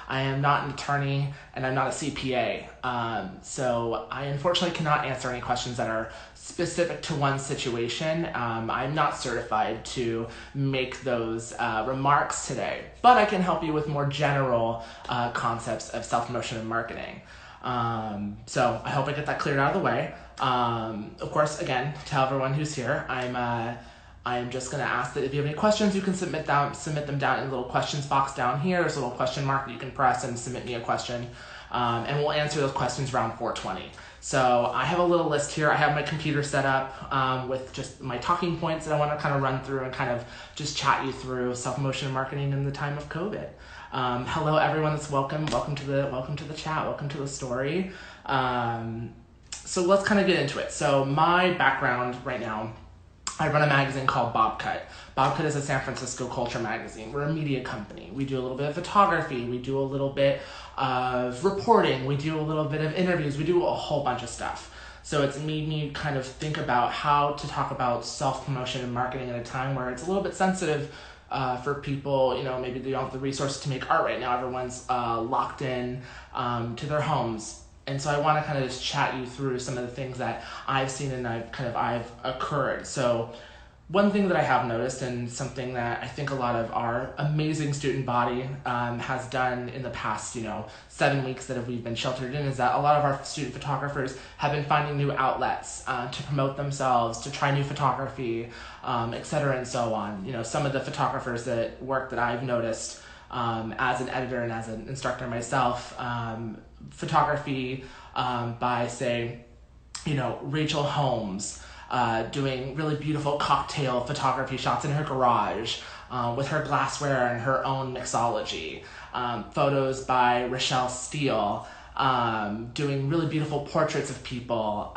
I am not an attorney and I'm not a CPA. So I unfortunately cannot answer any questions that are specific to one situation. I'm not certified to make those remarks today, but I can help you with more general concepts of self-promotion and marketing. So I hope I get that cleared out of the way. Of course, again, tell everyone who's here, I'm just going to ask that if you have any questions, you can submit them down in the little questions box down here. There's a little question mark that you can press and submit me a question. And we'll answer those questions around 4:20. So I have a little list here. I have my computer set up with just my talking points that I want to kind of run through and kind of just chat you through self-promotion and marketing in the time of COVID. Hello, everyone that's welcome. Welcome to the chat. Welcome to the story. So let's kind of get into it. So my background right now, I run a magazine called Bobcut. Bobcut is a San Francisco culture magazine. We're a media company. We do a little bit of photography. We do a little bit of reporting. We do a little bit of interviews. We do a whole bunch of stuff. So it's made me kind of think about how to talk about self-promotion and marketing at a time where it's a little bit sensitive for people. Maybe they don't have the resources to make art right now. Everyone's locked in to their homes. And so I want to kind of just chat you through some of the things that I've seen and I've occurred. So one thing that I have noticed, and something that I think a lot of our amazing student body has done in the past 7 weeks that we've been sheltered in, is that a lot of our student photographers have been finding new outlets to promote themselves, to try new photography, et cetera, and so on. Some of the photographers that I've noticed as an editor and as an instructor myself, photography by, say, Rachel Holmes, doing really beautiful cocktail photography shots in her garage with her glassware and her own mixology. Photos by Rochelle Steele, doing really beautiful portraits of people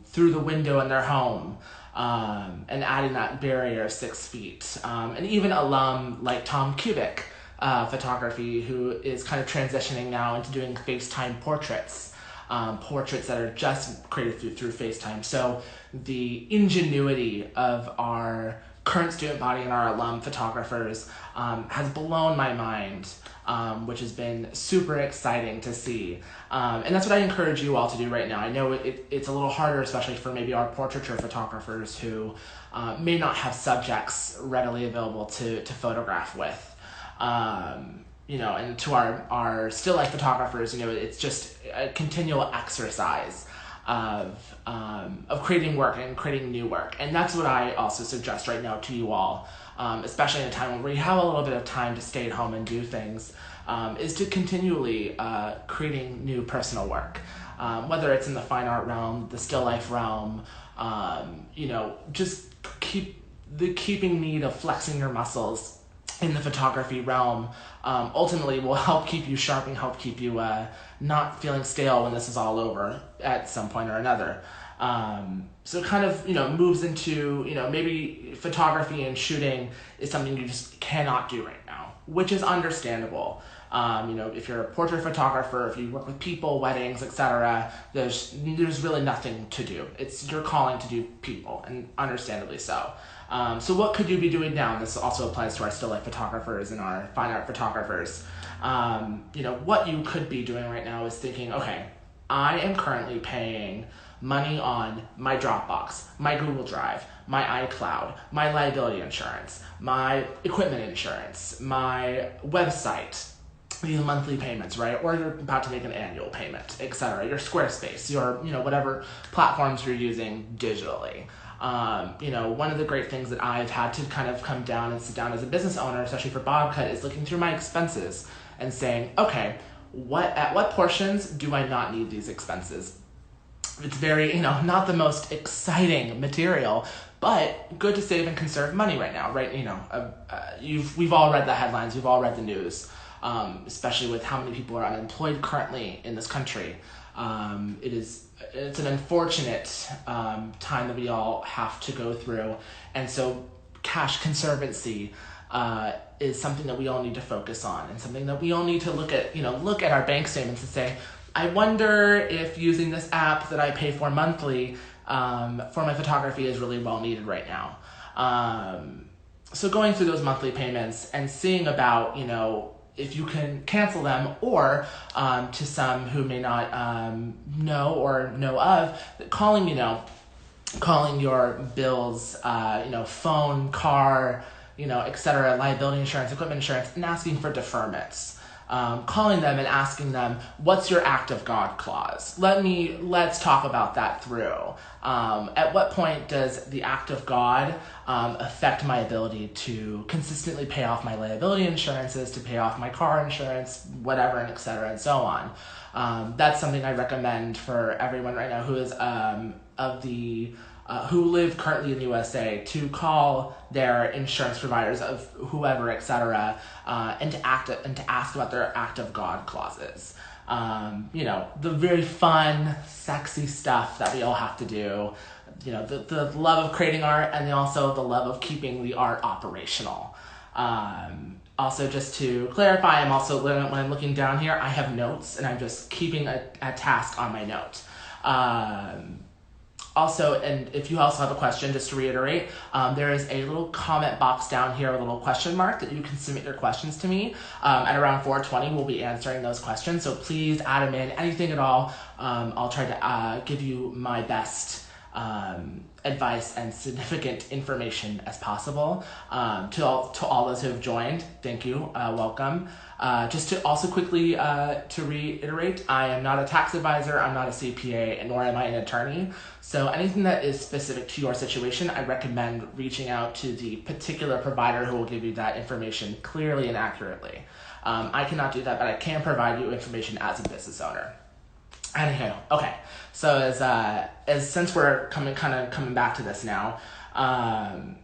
through the window in their home, and adding that barrier of 6 feet. And even alum like Tom Kubik, photography, who is kind of transitioning now into doing FaceTime portraits that are just created through FaceTime. So the ingenuity of our current student body and our alum photographers has blown my mind, which has been super exciting to see. And that's what I encourage you all to do right now. I know it's a little harder, especially for maybe our portraiture photographers who may not have subjects readily available to photograph with. And to our still life photographers, it's just a continual exercise of creating work and creating new work. And that's what I also suggest right now to you all, especially in a time where you have a little bit of time to stay at home and do things, is to continually creating new personal work, whether it's in the fine art realm, the still life realm, just keeping need of flexing your muscles in the photography realm ultimately will help keep you sharp and help keep you not feeling stale when this is all over at some point or another. So it kind of, moves into, maybe photography and shooting is something you just cannot do right now, which is understandable. If you're a portrait photographer, if you work with people, weddings, etc., there's really nothing to do. It's your calling to do people, and understandably so. So what could you be doing now? And this also applies to our still life photographers and our fine art photographers. What you could be doing right now is thinking, okay, I am currently paying money on my Dropbox, my Google Drive, my iCloud, my liability insurance, my equipment insurance, my website, these monthly payments, right? Or you're about to make an annual payment, etc. Your Squarespace, your, whatever platforms you're using digitally. One of the great things that I've had to kind of come down and sit down as a business owner, especially for Bobcut, is looking through my expenses and saying, okay, at what portions do I not need these expenses? It's very, not the most exciting material, but good to save and conserve money right now, right? We've all read the headlines, we've all read the news, especially with how many people are unemployed currently in this country. It's an unfortunate time that we all have to go through, and so cash conservancy is something that we all need to focus on, and something that we all need to look at our bank statements and say, I wonder if using this app that I pay for monthly for my photography is really well needed right now. So going through those monthly payments and seeing about, if you can cancel them, or to some who may not know or know of, calling your bills, phone, car, etc., liability insurance, equipment insurance, and asking for deferments. Calling them and asking them, what's your act of God clause? Let's talk about that through. At what point does the act of God affect my ability to consistently pay off my liability insurances, to pay off my car insurance, whatever, and et cetera, and so on. That's something I recommend for everyone right now who is who live currently in the USA, to call their insurance providers of whoever, etc., and to ask about their act of God clauses. The very fun, sexy stuff that we all have to do. The love of creating art, and also the love of keeping the art operational. Also, just to clarify, when I'm looking down here, I have notes, and I'm just keeping a task on my note. Also, and if you also have a question, just to reiterate, there is a little comment box down here, a little question mark, that you can submit your questions to me. At around 4:20, we'll be answering those questions, so please add them in, anything at all. I'll try to give you my best advice and significant information as possible. To all those who have joined, thank you, welcome. Just to also quickly to reiterate, I am not a tax advisor, I'm not a CPA, nor am I an attorney. So anything that is specific to your situation, I recommend reaching out to the particular provider who will give you that information clearly and accurately. I cannot do that, but I can provide you information as a business owner. Anyhow, okay. So as since we're coming back to this now, I'm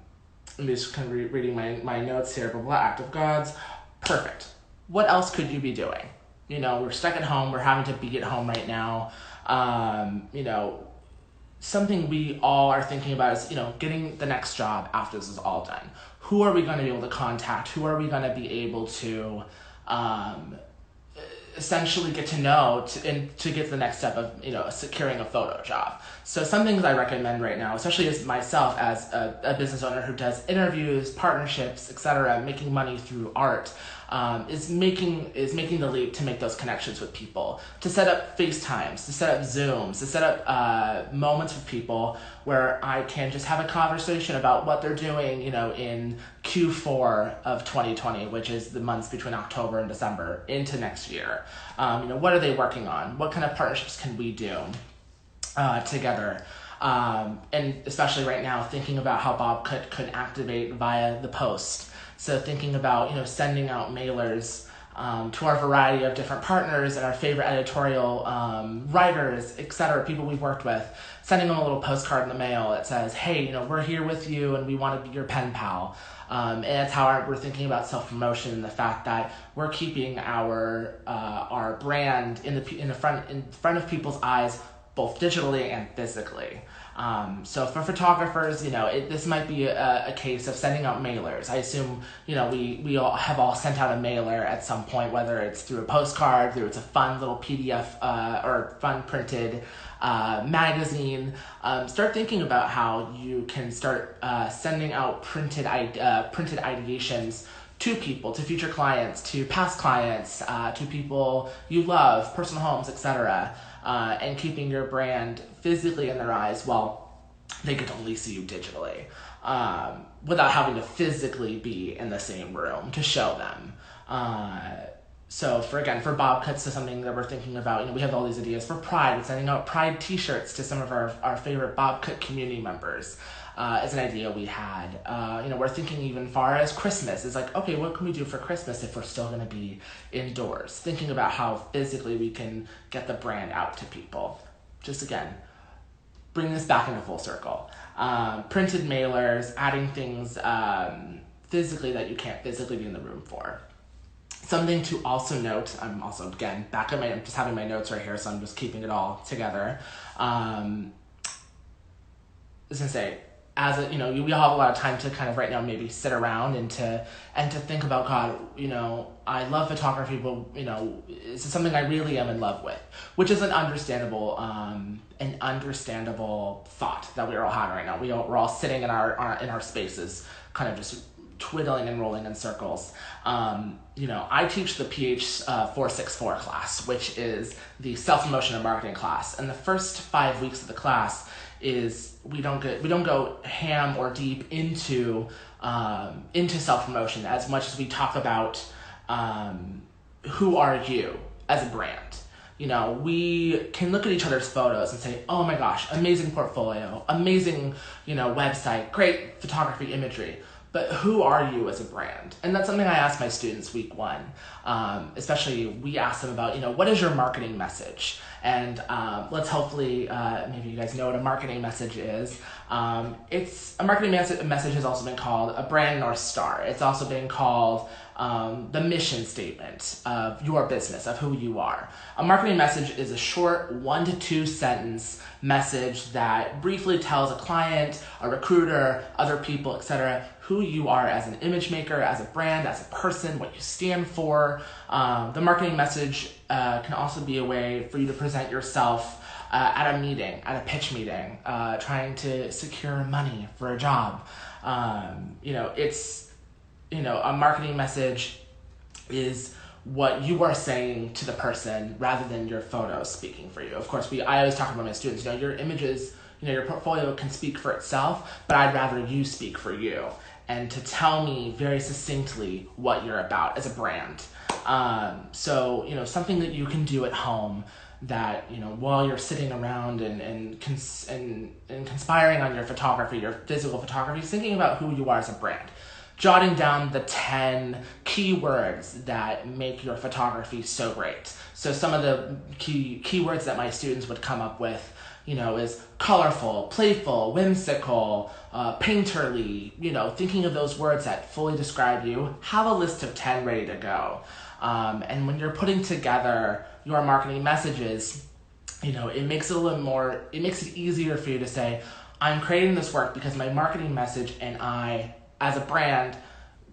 just kind of reading my notes here. Blah blah. Act of Gods, perfect. What else could you be doing? We're stuck at home. We're having to be at home right now. Something we all are thinking about is, getting the next job after this is all done. Who are we going to be able to contact? Who are we going to be able to essentially get to know to get to the next step of securing a photo job? So some things I recommend right now, especially as myself as a business owner who does interviews, partnerships, etc., making money through art, is making the leap to make those connections with people, to set up FaceTimes, to set up Zooms, to set up moments with people where I can just have a conversation about what they're doing, in Q4 of 2020, which is the months between October and December into next year. What are they working on? What kind of partnerships can we do together? And especially right now, thinking about how Bob could activate via the post. So thinking about, sending out mailers to our variety of different partners and our favorite editorial writers, etc., people we've worked with, sending them a little postcard in the mail that says, hey, we're here with you and we want to be your pen pal. And that's how we're thinking about self-promotion, and the fact that we're keeping our brand in front of people's eyes, both digitally and physically. So for photographers, this might be a case of sending out mailers. I assume, we all have sent out a mailer at some point, whether it's through a postcard, through it's a fun little PDF or fun printed magazine. Start thinking about how you can start sending out printed ideations to people, to future clients, to past clients, to people you love, personal homes, etc., and keeping your brand physically in their eyes while they get to only see you digitally, without having to physically be in the same room to show them. So for Bob Cuts, to something that we're thinking about, we have all these ideas for Pride, sending out Pride t-shirts to some of our favorite Bob Cut community members. Is an idea we had. We're thinking even far as Christmas. It's like, okay, what can we do for Christmas if we're still going to be indoors? Thinking about how physically we can get the brand out to people. Just again, bring this back into full circle. Printed mailers, adding things physically that you can't physically be in the room for. Something to also note, I'm also, again, I'm just having my notes right here, so I'm just keeping it all together. I was going to say, we all have a lot of time to kind of right now maybe sit around and to think about, God, I love photography, but, it's something I really am in love with, which is an understandable thought that we're all having right now. We're all sitting in our spaces, kind of just twiddling and rolling in circles. I teach the PH 464 class, which is the self-promotion and marketing class. And the first 5 weeks of the class is we don't go ham or deep into self-promotion as much as we talk about who are you as a brand. We can look at each other's photos and say, oh my gosh, amazing portfolio, amazing, website, great photography, imagery. But who are you as a brand? And that's something I ask my students week one. Especially we ask them about, what is your marketing message? And let's hopefully, maybe you guys know what a marketing message is. It's a marketing message has also been called a brand North Star. It's also been called the mission statement of your business, of who you are. A marketing message is a short 1 to 2 sentence message that briefly tells a client, a recruiter, other people, etc., who you are as an image maker, as a brand, as a person, what you stand for. The marketing message can also be a way for you to present yourself at a meeting, at a pitch meeting, trying to secure money for a job. A marketing message is what you are saying to the person rather than your photos speaking for you. Of course, I always talk about my students, your images, your portfolio can speak for itself, but I'd rather you speak for you and to tell me very succinctly what you're about as a brand. Something that you can do at home that, while you're sitting around and conspiring on your photography, your physical photography, thinking about who you are as a brand. Jotting down the 10 keywords that make your photography so great. So some of the keywords that my students would come up with, is colorful, playful, whimsical, painterly, thinking of those words that fully describe you. Have a list of 10 ready to go. And when you're putting together your marketing messages, it makes it easier for you to say, I'm creating this work because my marketing message and I, as a brand,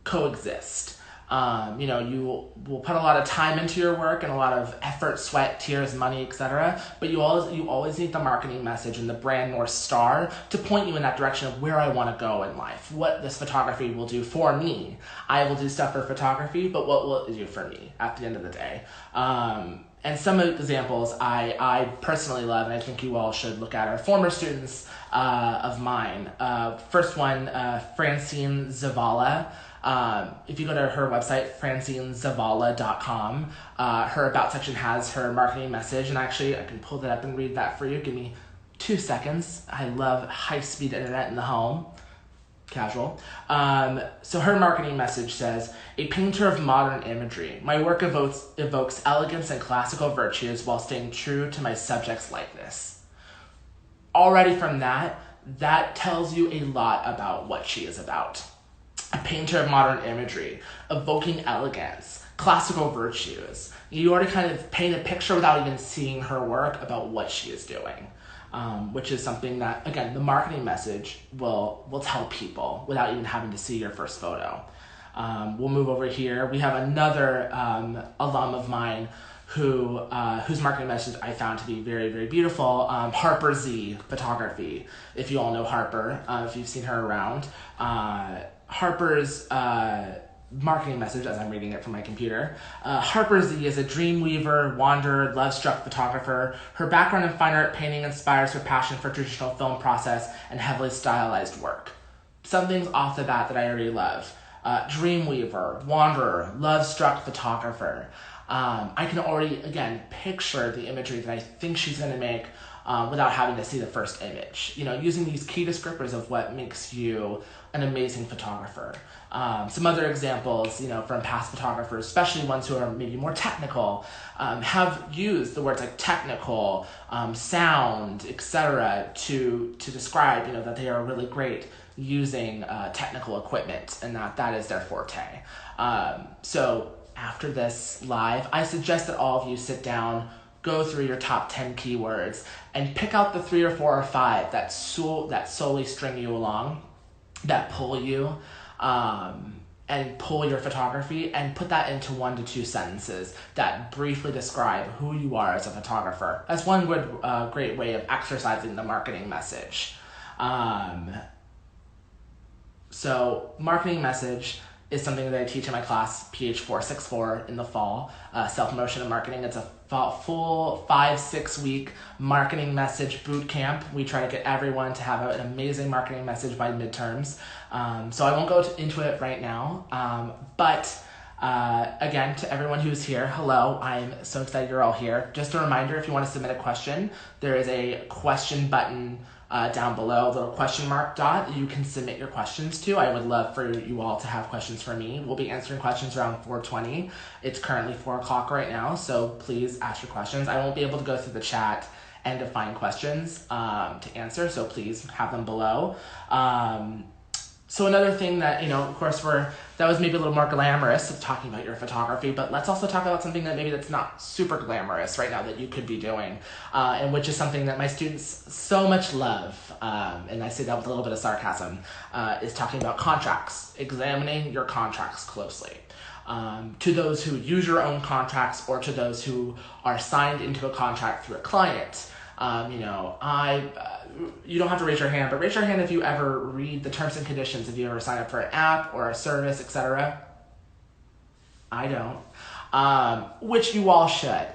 coexist. You will put a lot of time into your work and a lot of effort, sweat, tears, money, etc. But you always need the marketing message and the brand North Star to point you in that direction of where I want to go in life, what this photography will do for me. I will do stuff for photography, but what will it do for me at the end of the day? And some examples I personally love, and I think you all should look at, are former students of mine. First one, Francine Zavala. If you go to her website, francinezavala.com, her About section has her marketing message, and actually I can pull that up and read that for you. Give me 2 seconds. I love high-speed internet in the home. Casual. So her marketing message says, a painter of modern imagery. My work evokes elegance and classical virtues while staying true to my subject's likeness. Already from that tells you a lot about what she is about. A painter of modern imagery, evoking elegance, classical virtues. You already kind of paint a picture without even seeing her work about what she is doing. Which is something that, again, the marketing message will tell people without even having to see your first photo. We'll move over here. We have another alum of mine whose marketing message I found to be very, very beautiful. Harper Z Photography. If you all know Harper, if you've seen her around. Harper's marketing message, as I'm reading it from my computer. Harper Z is a dream weaver, wanderer, love-struck photographer. Her background in fine art painting inspires her passion for traditional film process and heavily stylized work. Some things off the bat that I already love. Dream weaver, wanderer, love-struck photographer. I can already, again, picture the imagery that I think she's going to make without having to see the first image. Using these key descriptors of what makes you an amazing photographer. Some other examples, from past photographers, especially ones who are maybe more technical, have used the words like technical, sound, etc. to describe, that they are really great using technical equipment and that is their forte. So after this live, I suggest that all of you sit down, go through your top 10 keywords, and pick out the 3 or 4 or 5 that solely string you along, that pull you, and pull your photography, and put that into 1 to 2 sentences that briefly describe who you are as a photographer. That's one great way of exercising the marketing message. So marketing message is something that I teach in my class, PH464, in the fall. Self-promotion and marketing. It's a full 5-6 week marketing message boot camp. We try to get everyone to have an amazing marketing message by midterms. So I won't go into it right now. But again, to everyone who's here, hello. I'm so excited you're all here. Just a reminder, if you want to submit a question, there is a question button down below, little question mark dot, you can submit your questions to. I would love for you all to have questions for me. We'll be answering questions around 4:20. It's currently 4 o'clock right now, so please ask your questions. I won't be able to go through the chat and define questions to answer, so please have them below. So another thing that, of course, that was maybe a little more glamorous of talking about your photography, but let's also talk about something that maybe that's not super glamorous right now that you could be doing, and which is something that my students so much love, and I say that with a little bit of sarcasm, is talking about contracts, examining your contracts closely. To those who use your own contracts or to those who are signed into a contract through a client, you don't have to raise your hand, but raise your hand if you ever read the terms and conditions, if you ever sign up for an app or a service, etc. I don't. Which you all should.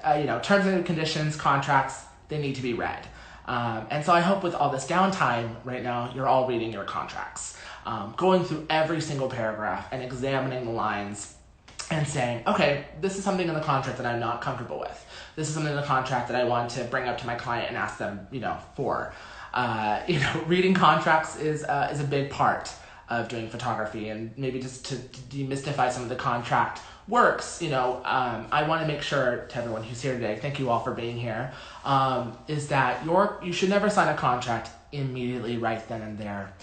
Terms and conditions, contracts, they need to be read. And so I hope with all this downtime right now, you're all reading your contracts, going through every single paragraph and examining the lines and saying, okay, this is something in the contract that I'm not comfortable with. This is something in the contract that I want to bring up to my client and ask them, for. Reading contracts is a big part of doing photography, and maybe just to demystify some of the contract works, I want to make sure to everyone who's here today, thank you all for being here, is that you should never sign a contract immediately right then and there.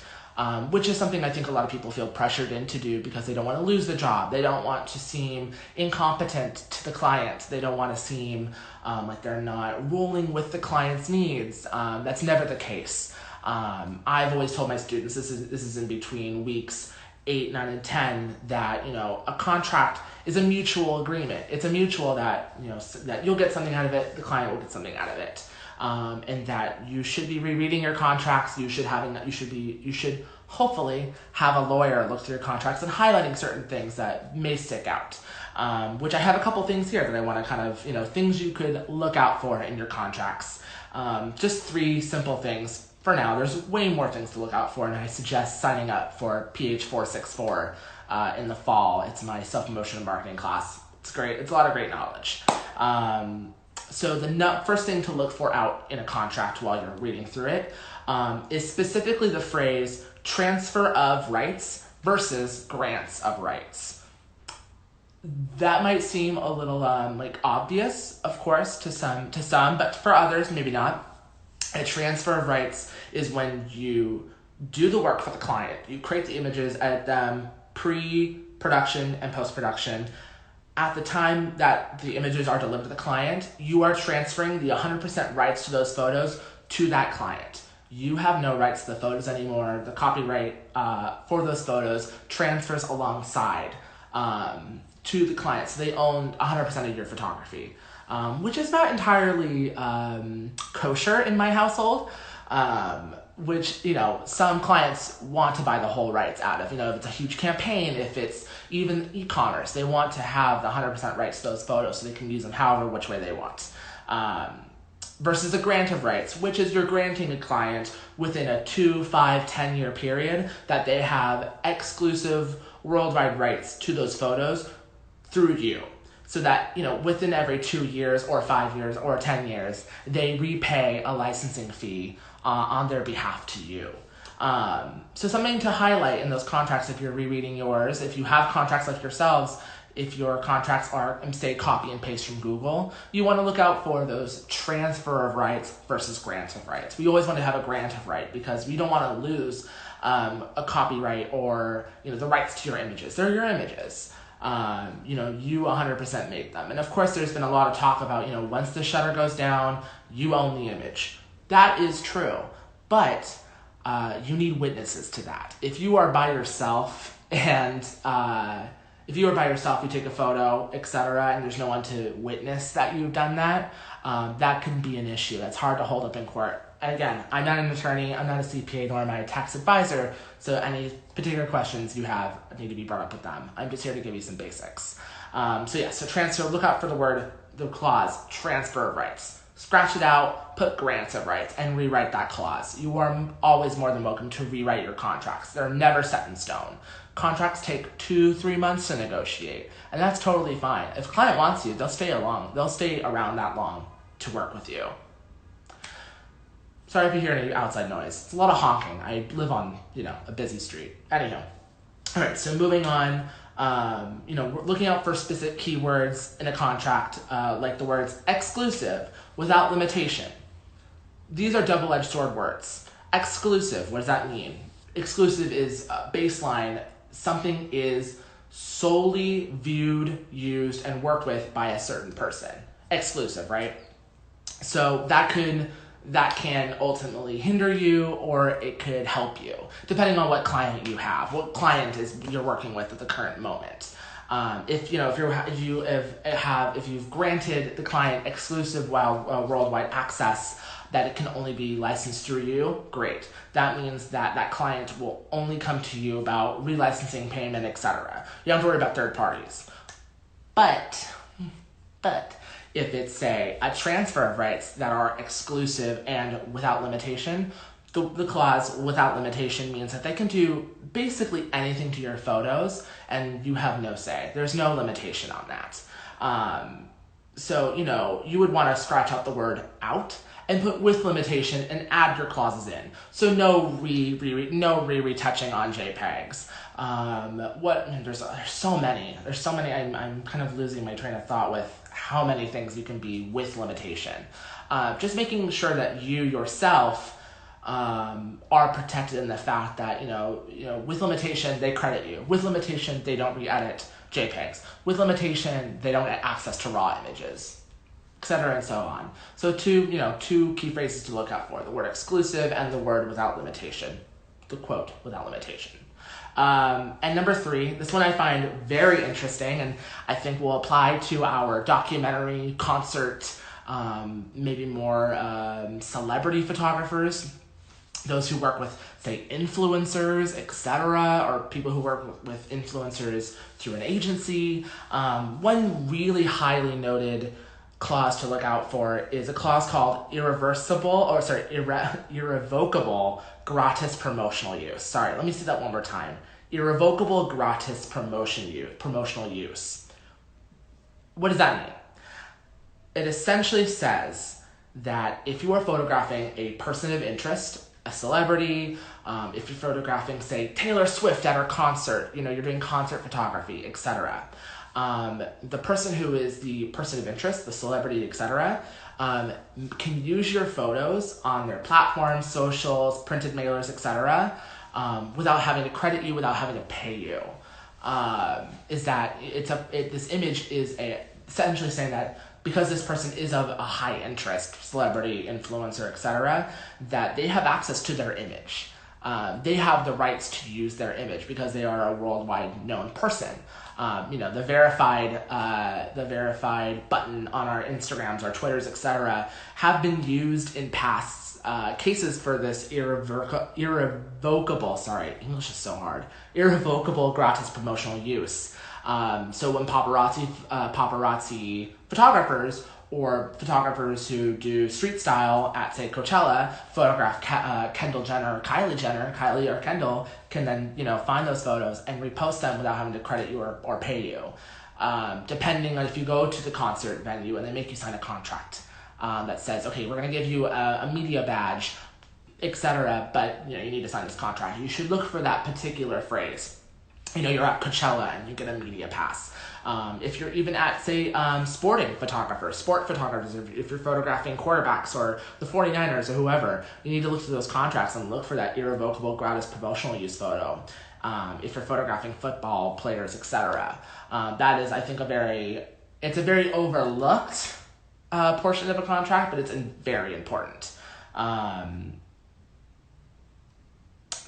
Which is something I think a lot of people feel pressured in to do because they don't want to lose the job. They don't want to seem incompetent to the client. They don't want to seem like they're not rolling with the client's needs. That's never the case. I've always told my students, this is in between weeks 8, 9, and 10, that a contract is a mutual agreement. It's a mutual that that you'll get something out of it, the client will get something out of it. And that you should be rereading your contracts. You should hopefully have a lawyer look through your contracts and highlighting certain things that may stick out. Which I have a couple things here that I want to kind of, things you could look out for in your contracts. Just 3 simple things for now. There's way more things to look out for, and I suggest signing up for PH464 in the fall. It's my self-promotion and marketing class. It's great. It's a lot of great knowledge. So the first thing to look for out in a contract while you're reading through it is specifically the phrase transfer of rights versus grants of rights. That might seem a little obvious, of course, to some, but for others, maybe not. A transfer of rights is when you do the work for the client. You create the images, edit them, pre-production and post-production. At the time that the images are delivered to the client, you are transferring the 100% rights to those photos to that client. You have no rights to the photos anymore. The copyright for those photos transfers alongside to the client. So they own 100% of your photography, which is not entirely kosher in my household. Which, some clients want to buy the whole rights out of, if it's a huge campaign, if it's even e-commerce, they want to have the 100% rights to those photos so they can use them however which way they want. Versus a grant of rights, which is you're granting a client within a 2, 5, 10-year period that they have exclusive worldwide rights to those photos through you. So that, within every 2 years or 5 years or 10 years, they repay a licensing fee on their behalf to you. So something to highlight in those contracts if you're rereading yours, if you have contracts like yourselves, if your contracts are, say, copy and paste from Google, you want to look out for those transfer of rights versus grant of rights. We always want to have a grant of right because we don't want to lose a copyright or the rights to your images. They're your images. You 100% made them. And of course, there's been a lot of talk about, once the shutter goes down, you own the image. That is true, but you need witnesses to that. If you are by yourself and you take a photo, etc., and there's no one to witness that you've done that, that can be an issue. That's hard to hold up in court. again, I'm not an attorney, I'm not a CPA, nor am I a tax advisor, so any particular questions you have need to be brought up with them. I'm just here to give you some basics. So transfer, look out for the clause, transfer of rights. Scratch it out, put grants of rights, and rewrite that clause. You are always more than welcome to rewrite your contracts. They're never set in stone. Contracts take 2-3 months to negotiate, and that's totally fine. If a client wants you, they'll stay around that long to work with you. Sorry if you hear any outside noise. It's a lot of honking. I live on, a busy street. Anyhow. All right, so moving on, we're looking out for specific keywords in a contract, like the words exclusive, without limitation. These are double-edged sword words. Exclusive, what does that mean? Exclusive is baseline. Something is solely viewed, used, and worked with by a certain person. Exclusive, right? So that can ultimately hinder you, or it could help you, depending on what client you have, what client you're working with at the current moment. If you've granted the client exclusive worldwide access, that it can only be licensed through you, great. That means that client will only come to you about relicensing, payment, etc. You don't have to worry about third parties. But if it's, say, a transfer of rights that are exclusive and without limitation, the clause without limitation means that they can do basically anything to your photos and you have no say. There's no limitation on that. So you would want to scratch out the word out and put with limitation and add your clauses in. So no retouching on JPEGs. There's so many. I'm kind of losing my train of thought with how many things you can be with limitation. Just making sure that you yourself are protected in the fact that with limitation they credit you. With limitation they don't re-edit JPEGs. With limitation they don't get access to raw images, etc. and so on. So two key phrases to look out for: the word exclusive and the word without limitation. The quote without limitation. And number 3, this one I find very interesting, and I think will apply to our documentary, concert, maybe more celebrity photographers, those who work with, say, influencers, etc., or people who work with influencers through an agency. One really highly noted clause to look out for is a clause called irrevocable gratis promotional use. Sorry, let me say that one more time. Irrevocable gratis promotional use. What does that mean? It essentially says that if you are photographing a person of interest, a celebrity, if you're photographing, say, Taylor Swift at her concert, you're doing concert photography, etc., the person who is the person of interest, the celebrity, etc., can use your photos on their platforms, socials, printed mailers, etc., without having to credit you, without having to pay you. This image is essentially saying that because this person is of a high interest, celebrity, influencer, etc., that they have access to their image. They have the rights to use their image because they are a worldwide known person. The verified button on our Instagrams, our Twitters, etc., have been used in past cases for this irrevocable gratis promotional use. So when paparazzi photographers or photographers who do street style at, say, Coachella photograph Kendall Jenner or Kylie or Kendall can then, find those photos and repost them without having to credit you or pay you. Depending on if you go to the concert venue and they make you sign a contract that says, okay, we're going to give you a media badge, etc., but you need to sign this contract. You should look for that particular phrase. You're at Coachella and you get a media pass. If you're even at, say, sport photographers, if you're photographing quarterbacks or the 49ers or whoever, you need to look through those contracts and look for that irrevocable gratis promotional use photo. If you're photographing football players, etc. That is, I think, it's a very overlooked portion of a contract, but it's very important.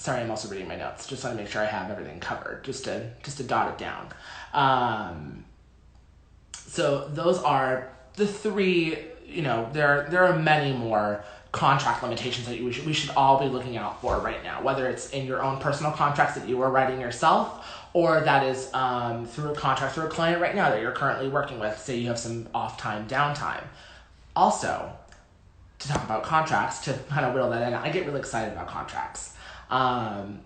Sorry, I'm also reading my notes. Just want to make sure I have everything covered, just to dot it down. So those are the 3. There are many more contract limitations that we should all be looking out for right now, whether it's in your own personal contracts that you are writing yourself, or that is through a contract through a client right now that you're currently working with. Say you have some off time, downtime. Also, to talk about contracts, to kind of whittle that in, I get really excited about contracts.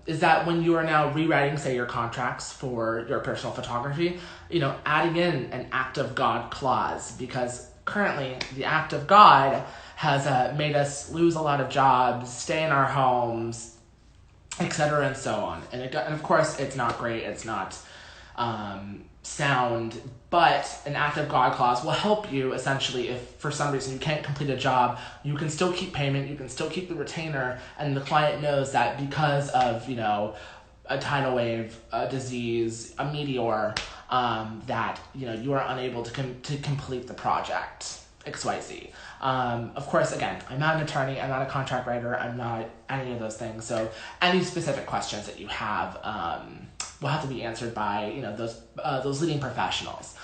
Is that when you are now rewriting, say, your contracts for your personal photography, adding in an act of God clause, because currently the act of God has made us lose a lot of jobs, stay in our homes, etc. and so on. And of course, it's not great. It's not sound, but an act of God clause will help you essentially if for some reason you can't complete a job, you can still keep payment, you can still keep the retainer, and the client knows that because of, a tidal wave, a disease, a meteor, that, you are unable to complete the project, XYZ. Of course, again, I'm not an attorney, I'm not a contract writer, I'm not any of those things, so any specific questions that you have will have to be answered by, those leading professionals.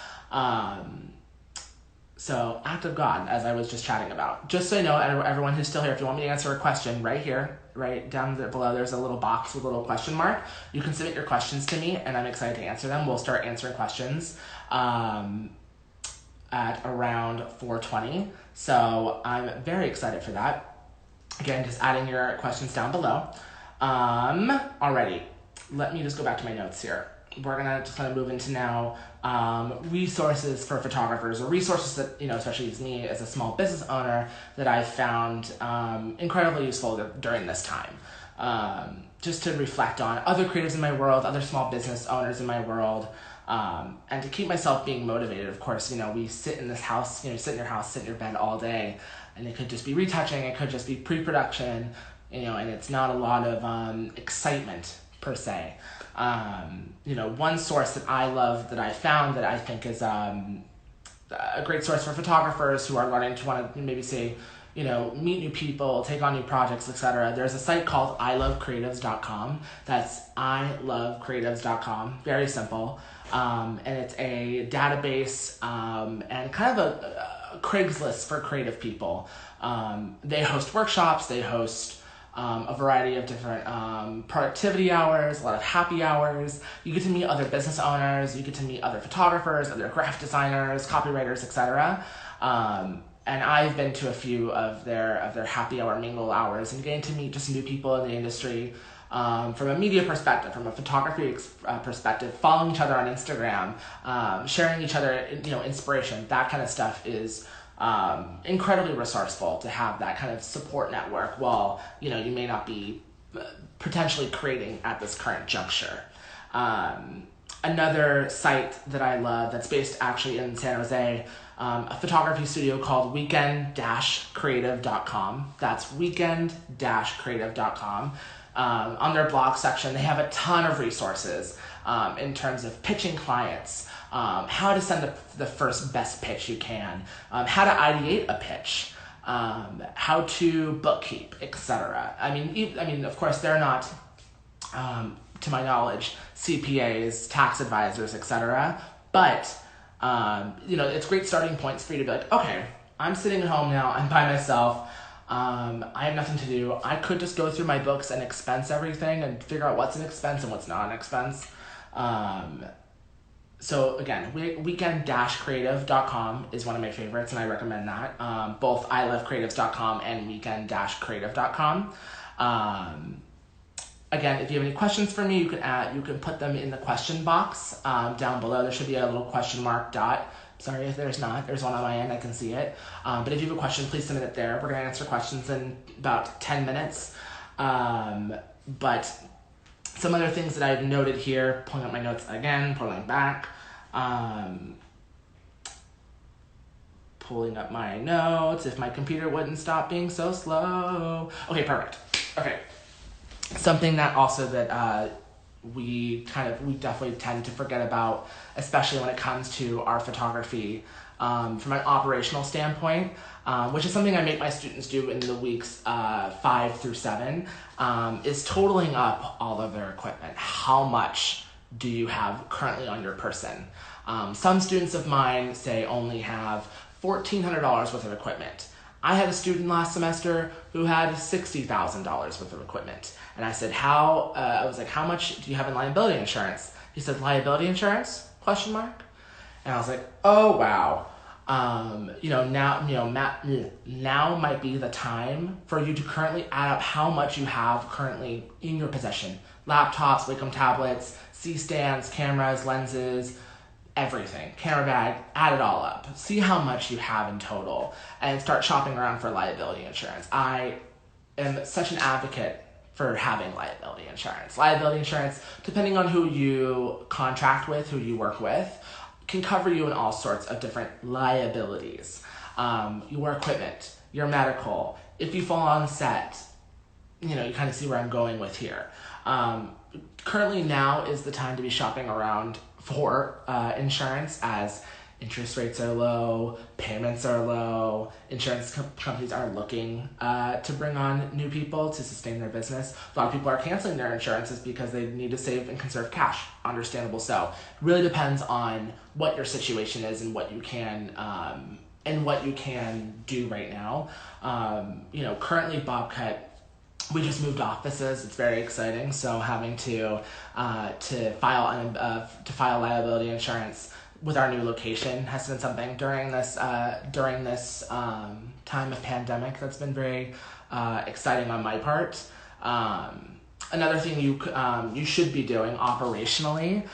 So, act of God, as I was just chatting about. Just so you know, everyone who's still here, if you want me to answer a question right here, right down below, there's a little box with a little question mark. You can submit your questions to me, and I'm excited to answer them. We'll start answering questions at around 4:20. So, I'm very excited for that. Again, just adding your questions down below. Alrighty, let me just go back to my notes here. We're gonna just kind of move into now resources for photographers, or resources that, especially as me as a small business owner, that I found incredibly useful during this time. Just to reflect on other creatives in my world, other small business owners in my world, and to keep myself being motivated. Of course, we sit in this house, sit in your house, sit in your bed all day, and it could just be retouching, it could just be pre-production, and it's not a lot of excitement per se. One source that I love, that I found, that I think is a great source for photographers who are learning to want to maybe say, meet new people, take on new projects, etc. There's a site called ilovecreatives.com. That's ilovecreatives.com. Very simple. And it's a database and kind of a Craigslist for creative people. They host workshops, they host a variety of different productivity hours, a lot of happy hours. You get to meet other business owners, you get to meet other photographers, other graphic designers, copywriters, etc. And I've been to a few of their happy hour mingle hours, and getting to meet just new people in the industry from a media perspective, from a photography perspective, following each other on Instagram, sharing each other, inspiration. That kind of stuff is incredibly resourceful to have that kind of support network while, you may not be potentially creating at this current juncture. Another site that I love that's based actually in San Jose, a photography studio called weekend-creative.com. That's weekend-creative.com. On their blog section, they have a ton of resources in terms of pitching clients, how to send the first best pitch you can, how to ideate a pitch, how to bookkeep, etc. I mean, of course, they're not, to my knowledge, CPAs, tax advisors, etc. But it's great starting points for you to be like, okay, I'm sitting at home now, I'm by myself. I have nothing to do. I could just go through my books and expense everything and figure out what's an expense and what's not an expense. So again, weekend-creative.com is one of my favorites, and I recommend that. Both ilovecreatives.com and weekend-creative.com. Again, if you have any questions for me, you can put them in the question box down below. There should be a little question mark dot. Sorry if there's not. There's one on my end. I can see it. But if you have a question, please submit it there. We're going to answer questions in about 10 minutes. But some other things that I've noted here, pulling up my notes again, pulling back. Pulling up my notes if my computer wouldn't stop being so slow. Okay, perfect. Okay. Something that also that we definitely tend to forget about, especially when it comes to our photography from an operational standpoint, which is something I make my students do in the weeks 5 through 7, is totaling up all of their equipment. How much do you have currently on your person? Some students of mine say only have $1,400 worth of equipment. I had a student last semester who had $60,000 worth of equipment. And I said, I was like, how much do you have in liability insurance? He said, liability insurance? Question mark. And I was like, oh, wow. Now might be the time for you to currently add up how much you have currently in your possession. Laptops, Wacom tablets, C-stands, cameras, lenses, everything. Camera bag, add it all up. See how much you have in total and start shopping around for liability insurance. I am such an advocate for having liability insurance. Liability insurance, depending on who you contract with, who you work with, can cover you in all sorts of different liabilities. Your equipment, your medical, if you fall on set, you kind of see where I'm going with here. Currently now is the time to be shopping around for insurance, as interest rates are low, payments are low, insurance companies are looking to bring on new people to sustain their business. A lot of people are canceling their insurances because they need to save and conserve cash. Understandable so. It really depends on what your situation is and what you can do right now. Currently Bobcat, we just moved offices. It's very exciting. So having to file liability insurance with our new location has been something during this time of pandemic that's been very exciting on my part. Another thing you should be doing operationally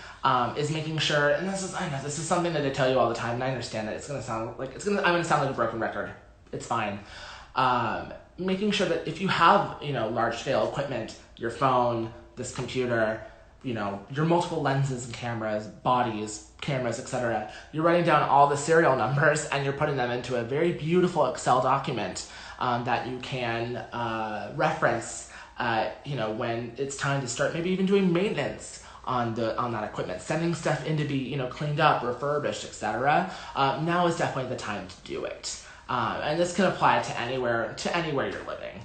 is making sure, and I know this is something that I tell you all the time, and I understand that I'm gonna sound like a broken record. It's fine. Making sure that if you have large scale equipment, your phone, this computer, your multiple lenses and cameras, bodies, cameras, etc. You're writing down all the serial numbers and you're putting them into a very beautiful Excel document that you can reference, when it's time to start maybe even doing maintenance on that equipment, sending stuff in to be cleaned up, refurbished, etc. Now is definitely the time to do it, and this can apply to anywhere you're living.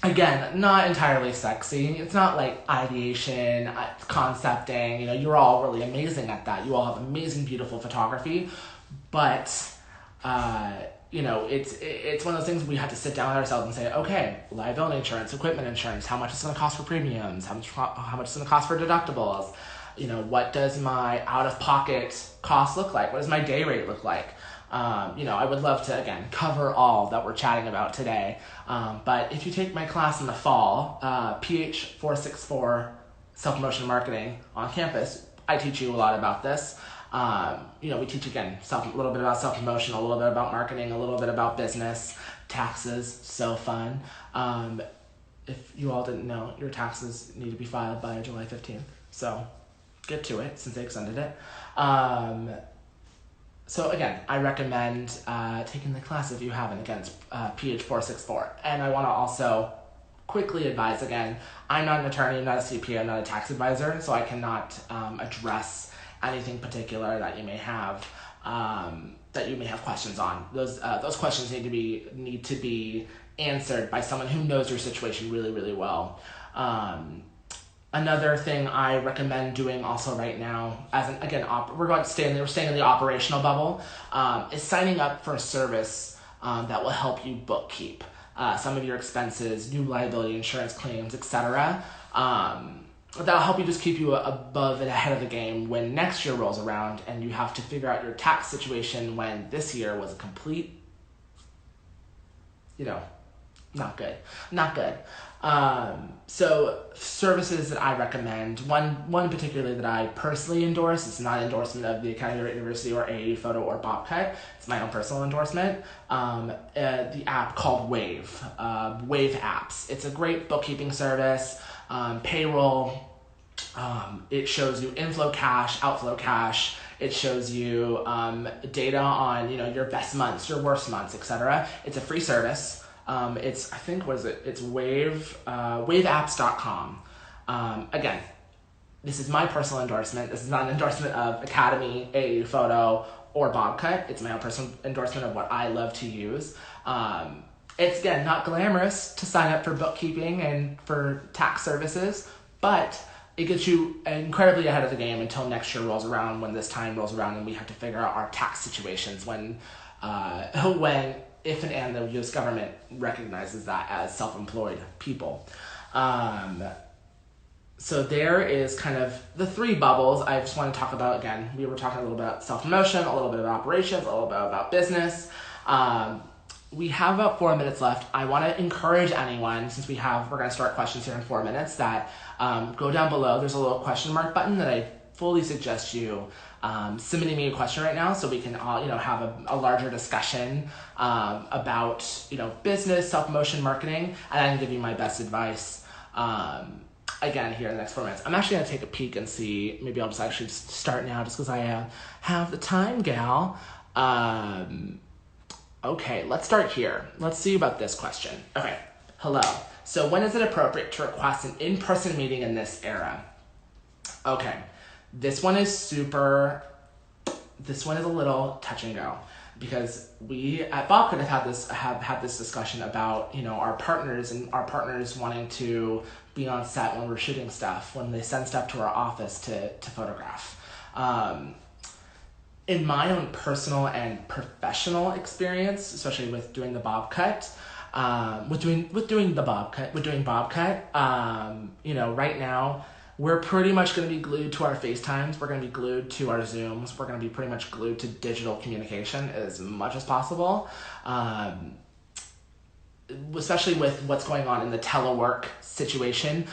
Again, not entirely sexy. It's not like ideation, concepting. You're all really amazing at that. You all have amazing, beautiful photography, but it's one of those things we have to sit down with ourselves and say, okay, liability insurance, equipment insurance, how much it's going to cost for premiums, how much it's going to cost for deductibles. What does my out-of-pocket cost look like? What does my day rate look like? I would love to, again, cover all that we're chatting about today. But if you take my class in the fall, PH 464 Self-Promotion Marketing on campus, I teach you a lot about this. We teach, again, a little bit about self-promotion, a little bit about marketing, a little bit about business, taxes, so fun. If you all didn't know, your taxes need to be filed by July 15th. So get to it since they extended it. So again, I recommend taking the class if you haven't. Again, it's PH 464. And I want to also quickly advise, again, I'm not an attorney, I'm not a CPA, I'm not a tax advisor, so I cannot address anything particular that you may have questions on. Those questions need to be answered by someone who knows your situation really, really well. Another thing I recommend doing also right now, we're staying in the operational bubble, is signing up for a service that will help you bookkeep some of your expenses, new liability insurance claims, etc. That'll help you just keep you above and ahead of the game when next year rolls around and you have to figure out your tax situation when this year was a complete, not good. So services that I recommend, one particularly that I personally endorse, it's not an endorsement of the Academy of University or AAU Photo or Bobcat, it's my own personal endorsement, the app called Wave Apps. It's a great bookkeeping service, payroll. It shows you inflow cash, outflow cash. It shows you data on your best months, your worst months, etc. It's a free service. It's waveapps.com. Again, this is my personal endorsement. This is not an endorsement of Academy, AAU Photo, or Bobcat. It's my own personal endorsement of what I love to use. It's, again, not glamorous to sign up for bookkeeping and for tax services, but it gets you incredibly ahead of the game until next year rolls around, when this time rolls around and we have to figure out our tax situations when if and the U.S. government recognizes that as self-employed people. So there is kind of the three bubbles I just want to talk about. Again, we were talking a little bit about self-promotion, a little bit about operations, a little bit about business. We have about 4 minutes left. I want to encourage anyone, since we're going to start questions here in 4 minutes, that go down below. There's a little question mark button that I fully suggest you submitting me a question right now, so we can all, have a larger discussion about, business, self-promotion, marketing, and I can give you my best advice. Again, here in the next 4 minutes. I'm actually going to take a peek and see. Maybe I'll just actually start now just because I have the time, gal. Okay, let's start here. Let's see about this question. Okay, hello. So when is it appropriate to request an in-person meeting in this era? Okay, this one is a little touch and go. Because we at Bob could have had this discussion about our partners wanting to be on set when we're shooting stuff, when they send stuff to our office to photograph. In my own personal and professional experience, especially with doing the bob cut, doing bob cut, right now, we're pretty much going to be glued to our FaceTimes. We're going to be glued to our Zooms. We're going to be pretty much glued to digital communication as much as possible. Especially with what's going on in the telework situation.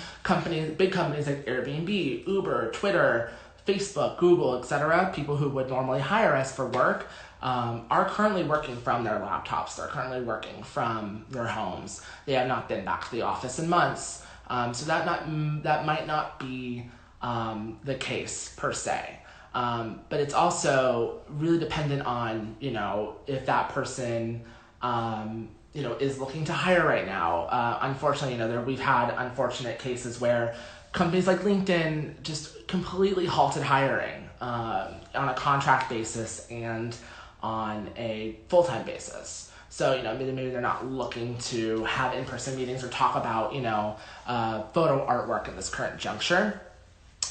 Big companies like Airbnb, Uber, Twitter, Facebook, Google, etc., people who would normally hire us for work, are currently working from their laptops. They're currently working from their homes. They have not been back to the office in months. So that might not be the case per se, but it's also really dependent on if that person is looking to hire right now. Unfortunately, we've had unfortunate cases where companies like LinkedIn just completely halted hiring on a contract basis and on a full-time basis. So, maybe they're not looking to have in-person meetings or talk about, photo artwork at this current juncture.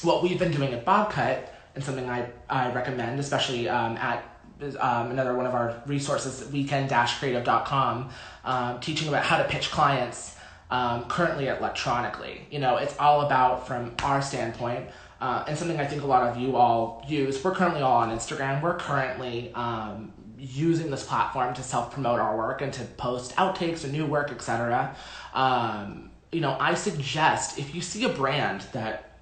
What we've been doing at BobCut, and something I recommend, especially at another one of our resources, weekend-creative.com, teaching about how to pitch clients currently electronically. It's all about, from our standpoint, and something I think a lot of you all use. We're currently all on Instagram. We're currently using this platform to self-promote our work and to post outtakes or new work, etc. I suggest, if you see a brand that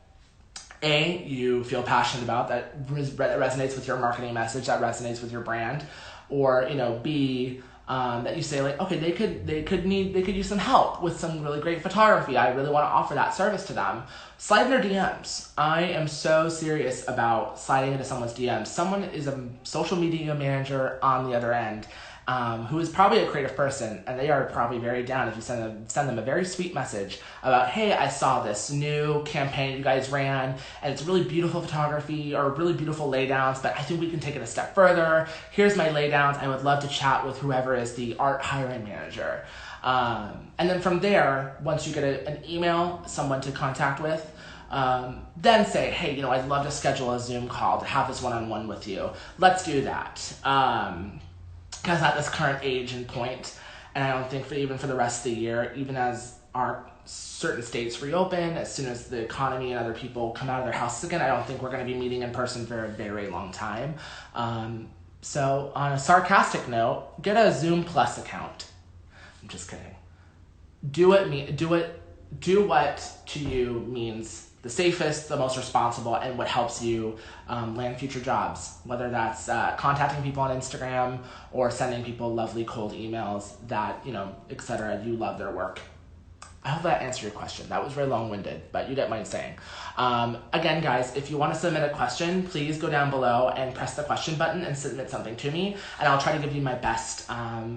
A, you feel passionate about, that resonates with your marketing message, that resonates with your brand, or B, that you say okay, they could use some help with some really great photography. I really want to offer that service to them. Slide in their DMs. I am so serious about sliding into someone's DMs. Someone is a social media manager on the other end, who is probably a creative person, and they are probably very down if you send them a very sweet message about, hey, I saw this new campaign you guys ran, and it's really beautiful photography or really beautiful laydowns, but I think we can take it a step further. Here's my laydowns. I would love to chat with whoever is the art hiring manager. And then from there, once you get an email, someone to contact with, then say, hey, I'd love to schedule a Zoom call to have this one-on-one with you. Let's do that. Because at this current age and point, and I don't think even for the rest of the year, even as our certain states reopen, as soon as the economy and other people come out of their houses again, I don't think we're going to be meeting in person for a very long time. So on a sarcastic note, get a Zoom Plus account. I'm just kidding. Do what to you means the safest, the most responsible, and what helps you land future jobs, whether that's contacting people on Instagram or sending people lovely cold emails that, etc. You love their work. I hope that answered your question. That was very long-winded, but you get what I'm saying. Again, guys, if you want to submit a question, please go down below and press the question button and submit something to me, and I'll try to give you my best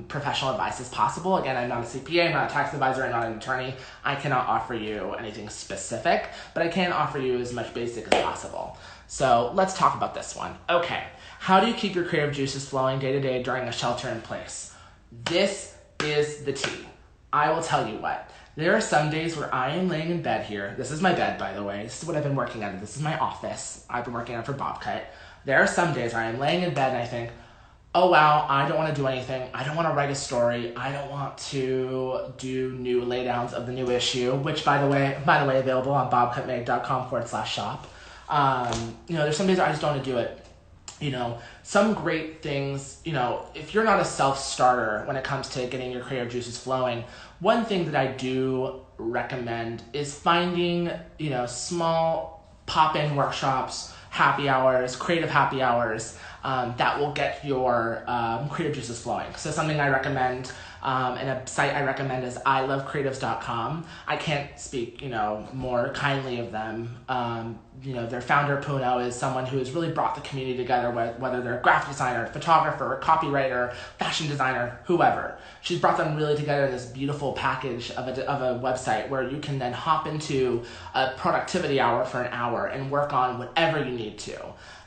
professional advice as possible. Again, I'm not a CPA, I'm not a tax advisor, I'm not an attorney. I cannot offer you anything specific, but I can offer you as much basic as possible. So let's talk about this one. Okay, how do you keep your creative juices flowing day to day during a shelter in place? This is the tea. I will tell you what. There are some days where I am laying in bed here. This is my bed, by the way. This is what I've been working on. This is my office. I've been working on for BobCut. There are some days where I'm laying in bed and I think, oh wow, I don't want to do anything. I don't want to write a story. I don't want to do new laydowns of the new issue, which by the way, available on bobcutmag.com/shop. There's some days I just don't want to do it. Some great things, if you're not a self-starter when it comes to getting your creative juices flowing, one thing that I do recommend is finding, small pop-in workshops, happy hours, creative happy hours, that will get your creative juices flowing. So something I recommend, and a site I recommend is ilovecreatives.com. I can't speak, more kindly of them. Their founder, Puno, is someone who has really brought the community together, whether they're a graphic designer, photographer, copywriter, fashion designer, whoever. She's brought them really together in this beautiful package of a website where you can then hop into a productivity hour for an hour and work on whatever you need to.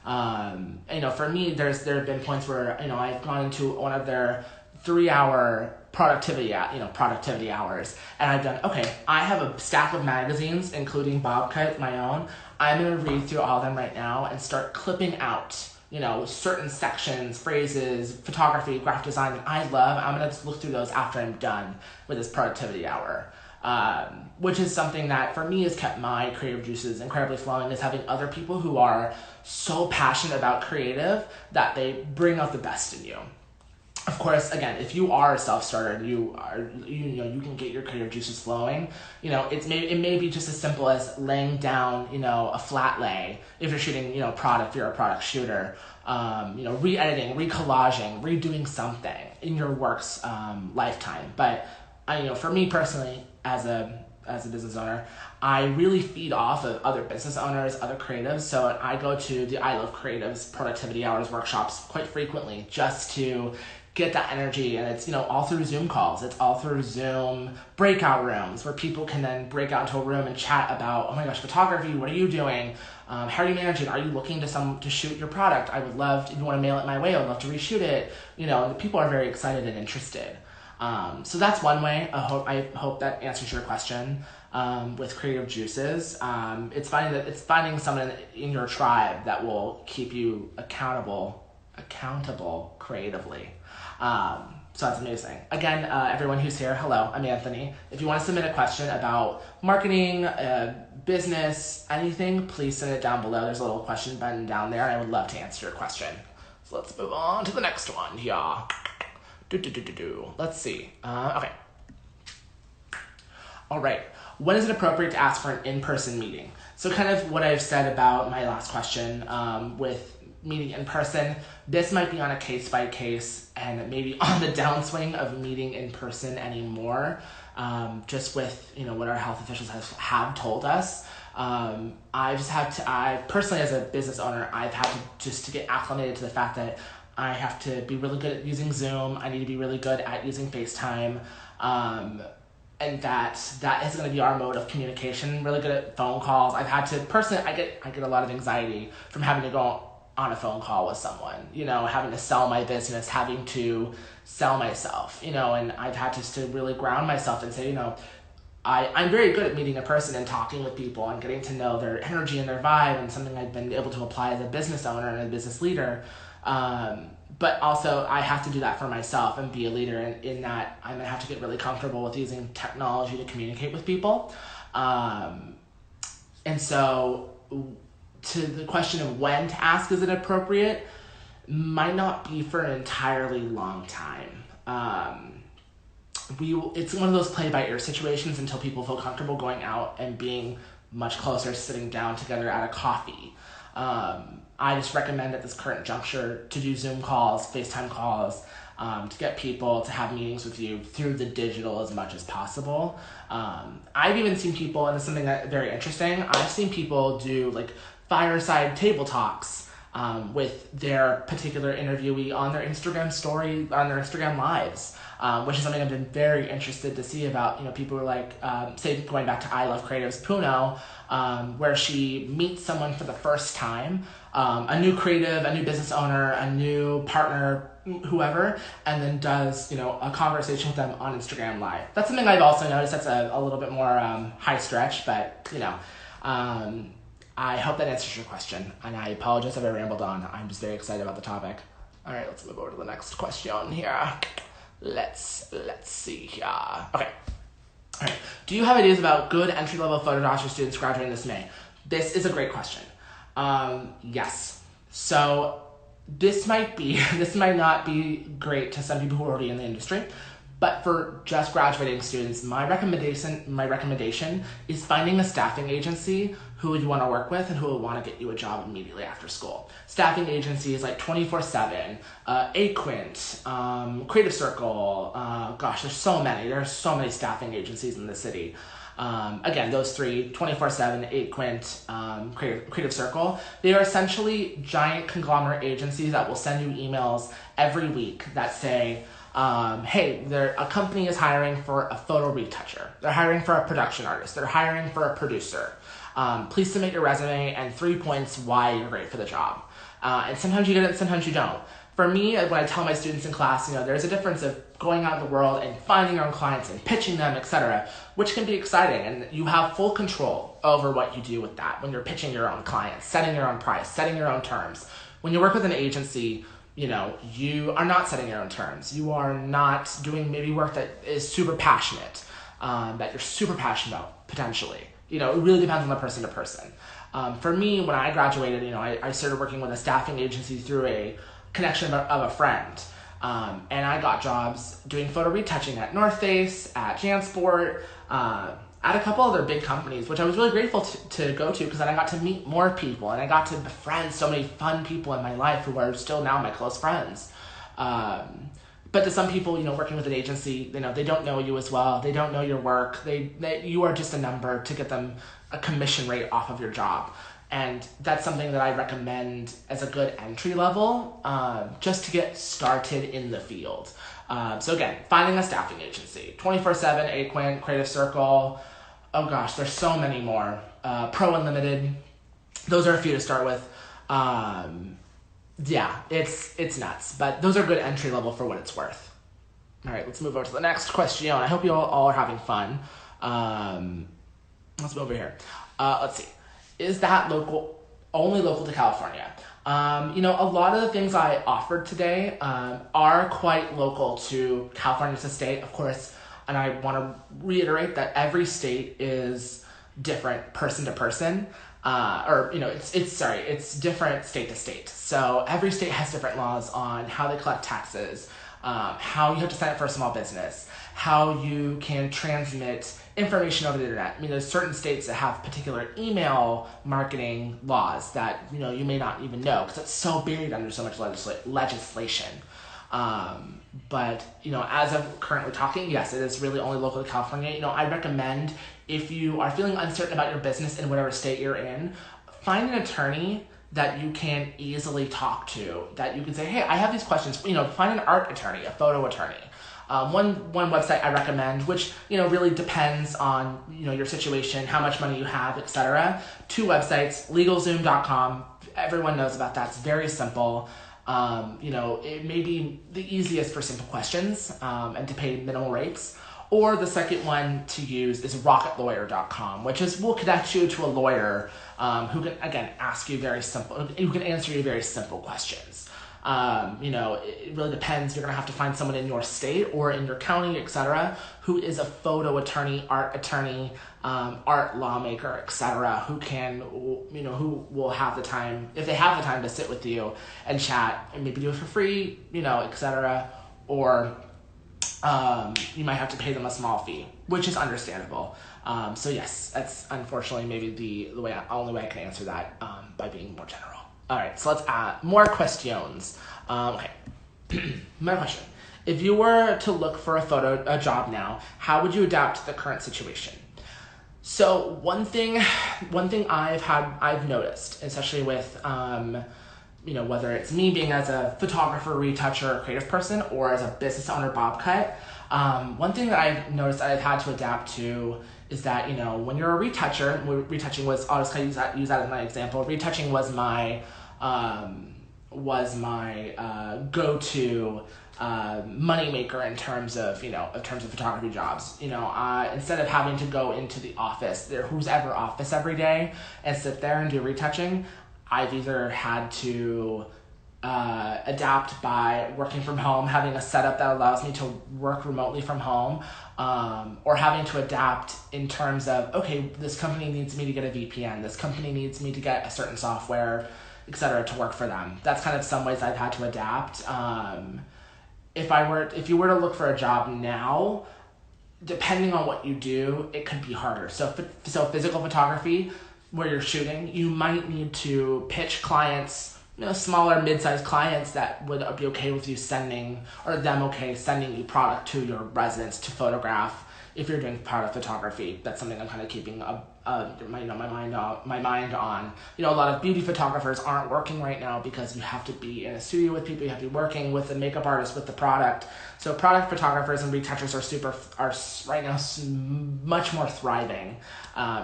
For me, there have been points where, I've gone into one of their 3-hour productivity hours, and I've done, okay, I have a stack of magazines, including Bobcat, my own. I'm going to read through all of them right now and start clipping out, certain sections, phrases, photography, graphic design that I love. I'm going to look through those after I'm done with this productivity hour. Which is something that for me has kept my creative juices incredibly flowing, is having other people who are so passionate about creative that they bring out the best in you. Of course, again, if you are a self-starter, you can get your creative juices flowing. It may be just as simple as laying down, a flat lay if you're shooting, product, you're a product shooter. Re-editing, re-collaging, redoing something in your work's lifetime. But for me personally, as a business owner, I really feed off of other business owners, other creatives. So I go to the I Love Creatives productivity hours workshops quite frequently just to get that energy. And it's, all through Zoom calls. It's all through Zoom breakout rooms where people can then break out into a room and chat about, oh my gosh, photography, what are you doing? How are you managing? Are you looking to shoot your product? I would love, if you want to mail it my way, I would love to reshoot it. The people are very excited and interested. So that's one way. I hope that answers your question with creative juices. It's finding someone in your tribe that will keep you accountable creatively. So that's amazing. Again, everyone who's here, hello, I'm Anthony. If you want to submit a question about marketing, business, anything, please send it down below. There's a little question button down there, and I would love to answer your question. So let's move on to the next one. Yeah. Let's see. Okay. All right. When is it appropriate to ask for an in-person meeting? So kind of what I've said about my last question with meeting in person, this might be on a case-by-case and maybe on the downswing of meeting in person anymore, just with what our health officials have told us. I personally, as a business owner, I've had to get acclimated to the fact that I have to be really good at using Zoom. I need to be really good at using FaceTime. And that is going to be our mode of communication, really good at phone calls. I've had to, personally, I get a lot of anxiety from having to go on a phone call with someone, having to sell my business, having to sell myself, and I've had to really ground myself and say, I'm very good at meeting a person and talking with people and getting to know their energy and their vibe, and something I've been able to apply as a business owner and a business leader. But also I have to do that for myself and be a leader in that I'm going to have to get really comfortable with using technology to communicate with people. And so to the question of when to ask, is it appropriate, might not be for an entirely long time. It's one of those play by ear situations until people feel comfortable going out and being much closer, sitting down together at a coffee. I just recommend at this current juncture to do Zoom calls, FaceTime calls, to get people to have meetings with you through the digital as much as possible. I've even seen people, and it's something that's very interesting, I've seen people do like fireside table talks with their particular interviewee on their Instagram story, on their Instagram lives, which is something I've been very interested to see about. People are like, say, going back to I Love Creatives, Puno, where she meets someone for the first time, a new creative, a new business owner, a new partner, whoever, and then does, a conversation with them on Instagram Live. That's something I've also noticed that's a little bit more high stretch, but, I hope that answers your question, and I apologize if I rambled on. I'm just very excited about the topic. All right, let's move over to the next question here. Let's see here. Okay. All right. Do you have ideas about good entry-level photo jobs for students graduating this May? This is a great question. Yes. So this might not be great to some people who are already in the industry, but for just graduating students, my recommendation is finding a staffing agency who you want to work with and who will want to get you a job immediately after school. Staffing agencies like 24/7, Aquint, Creative Circle, there's so many. There are so many staffing agencies in the city. Again, those three, 24/7, Aquint, Creative Circle, they are essentially giant conglomerate agencies that will send you emails every week that say, hey, a company is hiring for a photo retoucher. They're hiring for a production artist. They're hiring for a producer. Please submit your resume and 3 points why you're great for the job. And sometimes you get it, sometimes you don't. For me, when I tell my students in class, there's a difference of going out in the world and finding your own clients and pitching them, etc., which can be exciting. And you have full control over what you do with that when you're pitching your own clients, setting your own price, setting your own terms. When you work with an agency, you are not setting your own terms. You are not doing maybe work that is super passionate, that you're super passionate about, potentially. It really depends on the person to person. For me, when I graduated, I started working with a staffing agency through a connection of a friend. And I got jobs doing photo retouching at North Face, at JanSport, at a couple other big companies, which I was really grateful to go to because then I got to meet more people and I got to befriend so many fun people in my life who are still now my close friends. But to some people, working with an agency, they don't know you as well. They don't know your work. You are just a number to get them a commission rate off of your job. And that's something that I recommend as a good entry level, just to get started in the field. So again, finding a staffing agency, 24/7, Aquint, Creative Circle. Oh gosh, there's so many more. Pro Unlimited. Those are a few to start with. Yeah, it's nuts, but those are good entry level for what it's worth. All right, let's move over to the next question. I hope you all are having fun. Let's move over here. Let's see. Is that only local to California? A lot of the things I offered today are quite local to California as a state, of course, and I want to reiterate that every state is different person to person. It's different state to state. So every state has different laws on how they collect taxes, how you have to sign up for a small business, how you can transmit information over the internet. There's certain states that have particular email marketing laws that, you may not even know because it's so buried under so much legislation. But as I'm currently talking, yes, it is really only local to California. I recommend if you are feeling uncertain about your business in whatever state you're in, find an attorney that you can easily talk to, that you can say, hey, I have these questions. Find an art attorney, a photo attorney. One website I recommend, which really depends on your situation, how much money you have, etc. 2 websites, LegalZoom.com. Everyone knows about that. It's very simple. It may be the easiest for simple questions and to pay minimal rates. Or the second one to use is RocketLawyer.com, which will connect you to a lawyer who can, again, who can answer you very simple questions. It really depends. You're going to have to find someone in your state or in your county, etc., who is a photo attorney, art lawmaker, etc., who will have the time, if they have the time to sit with you and chat and maybe do it for free, etc., or you might have to pay them a small fee, which is understandable. So yes, that's unfortunately maybe the only way I can answer that by being more general. All right, so let's add more questions. Okay, my question. If you were to look for a job now, how would you adapt to the current situation? So one thing I've noticed, especially with, whether it's me being as a photographer, retoucher, or creative person, or as a business owner, Bobcat, one thing that I've noticed that I've had to adapt to is that, when you're a retoucher, retouching was, I'll just kind of use that as my example. Retouching was my go-to moneymaker in terms of photography jobs. Instead of having to go into the office, whose ever office every day and sit there and do retouching, I've either had to adapt by working from home, having a setup that allows me to work remotely from home, or having to adapt in terms of, okay, this company needs me to get a VPN, this company needs me to get a certain software, etc., to work for them. That's kind of some ways I've had to adapt. If you were to look for a job now, depending on what you do, it could be harder. So physical photography, where you're shooting, you might need to pitch clients, smaller, mid-sized clients that would be okay with you sending you product to your residence to photograph. If you're doing product photography, that's something I'm kind of keeping my mind on. A lot of beauty photographers aren't working right now because you have to be in a studio with people, you have to be working with a makeup artist with the product. So product photographers and retouchers are right now much more thriving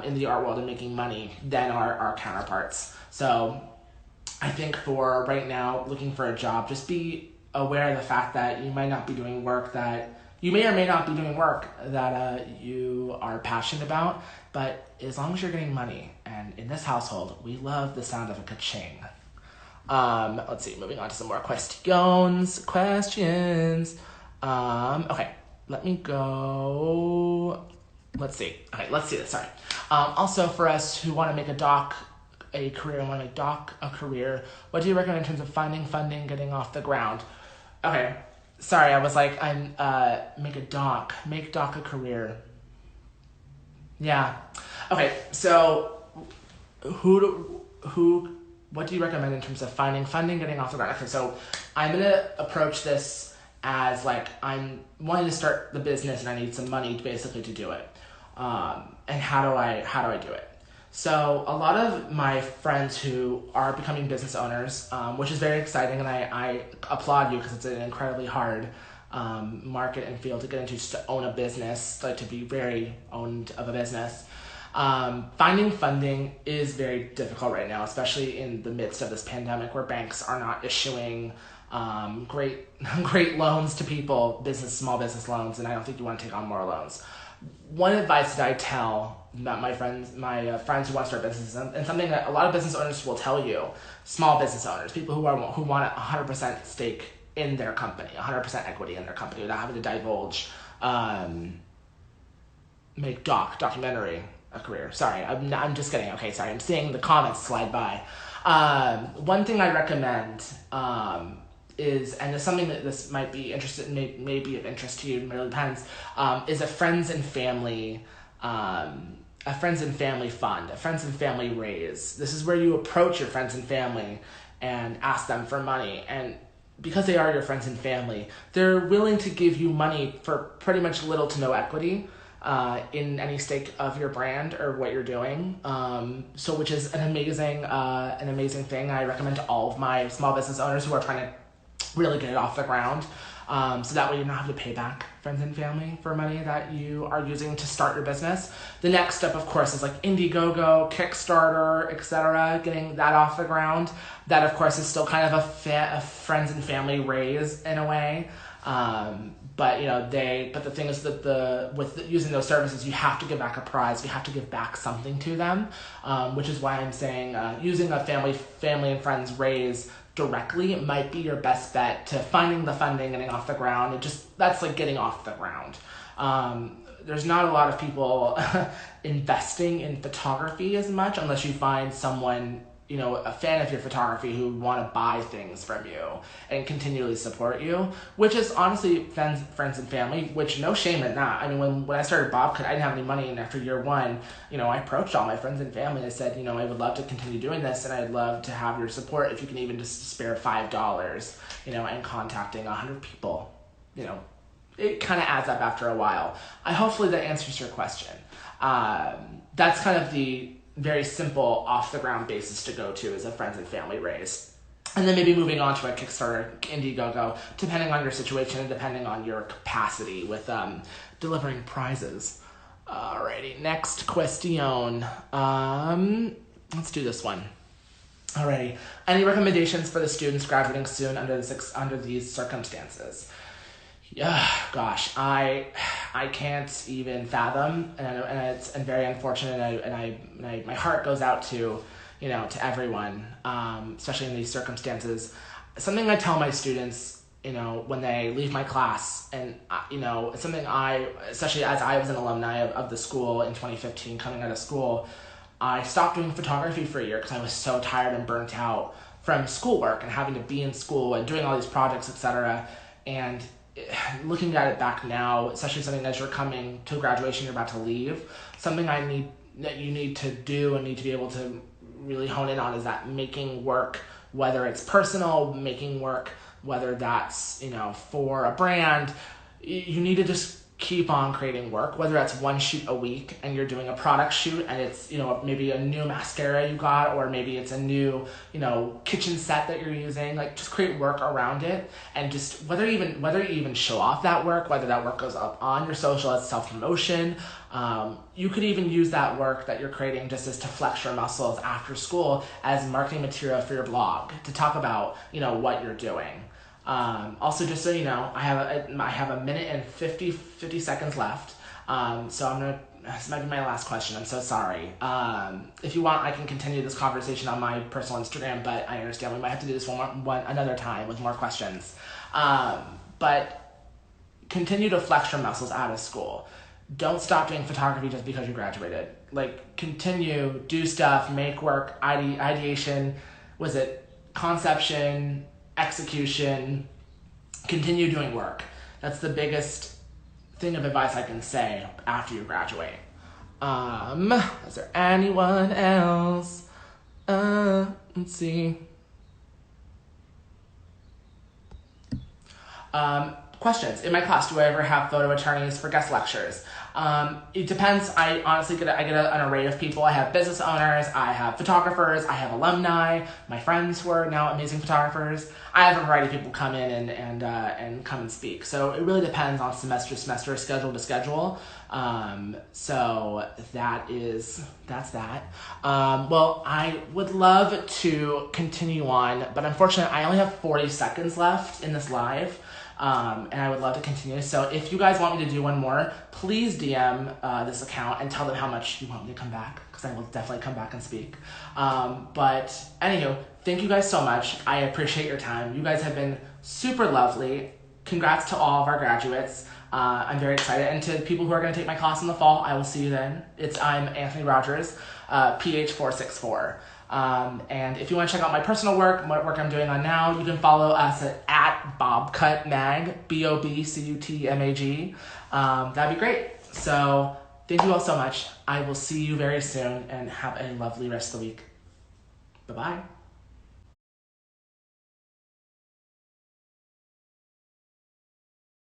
in the art world and making money than our counterparts. So I think for right now, looking for a job, just be aware of the fact that you might not be doing work that you may or may not be doing work that you are passionate about, but as long as you're getting money, and in this household, we love the sound of a ka-ching. Let's see, moving on to some more questions. Okay, let me go. Let's see this, sorry. Also, for us who want to make a career, what do you recommend in terms of finding funding, getting off the ground? Okay, sorry, I was like, make doc a career. Yeah. Okay, so what do you recommend in terms of finding funding, getting off the ground? Okay, so I'm gonna approach this as like, I'm wanting to start the business and I need some money basically to do it. And how do I do it? So a lot of my friends who are becoming business owners, which is very exciting, and I applaud you because it's an incredibly hard market and field to get into, just to own a business, like to be very owned of a business. Finding funding is very difficult right now, especially in the midst of this pandemic where banks are not issuing great loans to people, small business loans, and I don't think you want to take on more loans. One advice that I tell my friends who want to start businesses, and something that a lot of business owners will tell you, small business owners, people who want 100% stake in their company, 100% equity in their company without having to divulge, make documentary a career. Sorry, I'm just kidding. Okay, sorry, I'm seeing the comments slide by. One thing I recommend is, and it's something that this might be may be of interest to you, it really depends, is a friends and family fund, a friends and family raise. This is where you approach your friends and family and ask them for money. And because they are your friends and family, they're willing to give you money for pretty much little to no equity in any stake of your brand or what you're doing. So which is an amazing thing. I recommend to all of my small business owners who are trying to really get it off the ground. So that way you don't have to pay back friends and family for money that you are using to start your business. The next step, of course, is like Indiegogo, Kickstarter, etc., getting that off the ground. That, of course, is still kind of a friends and family raise in a way. But the thing is that with using those services, you have to give back a prize. You have to give back something to them, which is why I'm saying using a family and friends raise directly, it might be your best bet to finding the funding, getting off the ground. That's like getting off the ground. There's not a lot of people investing in photography as much unless you find someone, a fan of your photography who want to buy things from you and continually support you, which is honestly friends and family, which no shame in that. I mean, when I started Bobcat, I didn't have any money, and after year one, I approached all my friends and family. I said, I would love to continue doing this, and I'd love to have your support if you can even just spare $5, and contacting 100 people. It kind of adds up after a while. Hopefully that answers your question. That's kind of the very simple off-the-ground basis to go to as a friends and family raise. And then maybe moving on to a Kickstarter, Indiegogo, depending on your situation and depending on your capacity with delivering prizes. Alrighty, next question. Let's do this one. Alrighty. Any recommendations for the students graduating soon under these circumstances? Yeah, gosh, I can't even fathom, and it's very unfortunate, and my heart goes out to, to everyone, especially in these circumstances. something I tell my students, when they leave my class, and, it's something especially as I was an alumni of the school in 2015, coming out of school, I stopped doing photography for a year because I was so tired and burnt out from schoolwork and having to be in school and doing all these projects, etc. And looking at it back now, especially something as you're coming to graduation, you're about to leave, something that you need to do and need to be able to really hone in on is that making work, whether it's personal, making work, whether that's, for a brand, you need to just keep on creating work, whether that's one shoot a week and you're doing a product shoot and it's, maybe a new mascara you got, or maybe it's a new, kitchen set that you're using. Like, just create work around it, and just whether you even show off that work, whether that work goes up on your social as self-promotion. You could even use that work that you're creating just as to flex your muscles after school as marketing material for your blog to talk about, what you're doing. Also, just so you know, I have a minute and 50 seconds left. So this might be my last question. I'm so sorry. If you want, I can continue this conversation on my personal Instagram, but I understand we might have to do this another time with more questions. But continue to flex your muscles out of school. Don't stop doing photography just because you graduated. Like, continue, do stuff, make work, ideation, conception, execution, continue doing work. That's the biggest thing of advice I can say after you graduate. Is there anyone else? Let's see. Questions. In my class, do I ever have photo attorneys for guest lectures? It depends. I honestly get an array of people. I have business owners, I have photographers, I have alumni, my friends who are now amazing photographers. I have a variety of people come in and come and speak. So it really depends on semester to semester, schedule to schedule. So that's that. Well, I would love to continue on, but unfortunately I only have 40 seconds left in this live. And I would love to continue. So if you guys want me to do one more, please DM this account and tell them how much you want me to come back, because I will definitely come back and speak. But anywho, thank you guys so much. I appreciate your time. You guys have been super lovely. Congrats to all of our graduates. I'm very excited. And to people who are going to take my class in the fall, I will see you then. I'm Anthony Rogers, PH464. And if you want to check out my personal work, what work I'm doing on now, you can follow us at BobCutMag, BOBCUTMAG. That'd be great. So thank you all so much. I will see you very soon, and have a lovely rest of the week. Bye-bye.